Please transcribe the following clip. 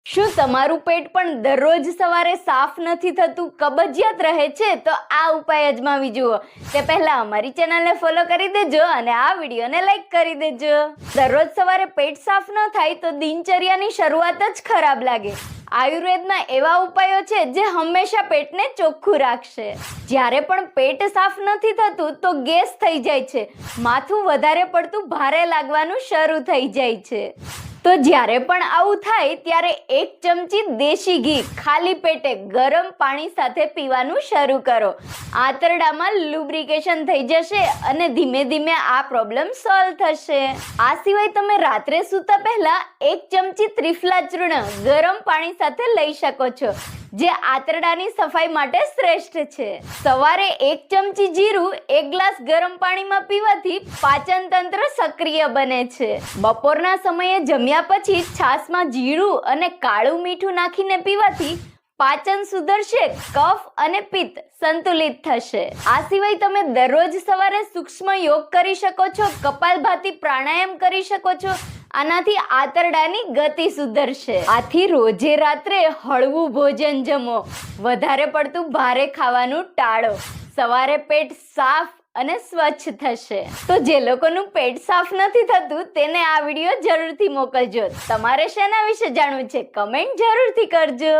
શું તમારું પેટ પણ દરરોજ સવારે સાફ નથી થતું, કબજિયાત રહે છે? તો આ ઉપાય અજમાવી જુઓ. તે પહેલા અમારી ચેનલને ફોલો કરી દેજો અને આ વિડીયોને લાઈક કરી દેજો. દરરોજ સવારે પેટ સાફ ન થાય તો દિનચર્યાની શરૂઆત જ ખરાબ લાગે. આયુર્વેદમાં એવા ઉપાયો છે જે હંમેશા પેટને ચોખ્ખું રાખશે. જ્યારે પણ પેટ સાફ નથી થતું તો ગેસ થઈ જાય છે, માથું વધારે પડતું ભારે લાગવાનું શરૂ થઈ જાય છે. તો જ્યારે પણ આવું થાય ત્યારે 1 ચમચી દેશી ઘી ખાલી પેટે ગરમ પાણી સાથે પીવાનું શરૂ કરો. આંતરડામાં લુબ્રિકેશન થઈ જશે અને ધીમે ધીમે આ પ્રોબ્લેમ સોલ્વ થશે. આ સિવાય તમે રાત્રે સૂતા પહેલા 1 ચમચી ત્રિફલા ચૂર્ણ ગરમ પાણી સાથે લઈ શકો છો, જે આંતરડાની સફાઈ માટે શ્રેષ્ઠ છે. સવારે 1 ચમચી જીરું 1 ગ્લાસ ગરમ પાણીમાં પીવાથી પાચન તંત્ર સક્રિય બને છે. બપોરના સમયે જમ્યા પછી છાશમાં જીરું અને કાળું મીઠું નાખીને પીવાથી પાચન સુધરશે, કફ અને પિત્ત સંતુલિત થશે. આ સિવાય તમે દરરોજ સવારે સૂક્ષ્મ યોગ કરી શકો છો, કપાલભાતિ પ્રાણાયામ કરી શકો છો. આનાથી આંતરડાની ગતિ સુધરશે. આથી રોજે રાત્રે હળવું ભોજન જમો, વધારે પડતું ભારે ખાવાનું ટાળો. સવારે પેટ સાફ અને સ્વચ્છ થશે. તો જે લોકોનું પેટ સાફ નથી થતું તેને આ વિડીયો જરૂરથી મોકલજો. તમારે શેના વિશે જાણવું છે કમેન્ટ જરૂરથી કરજો.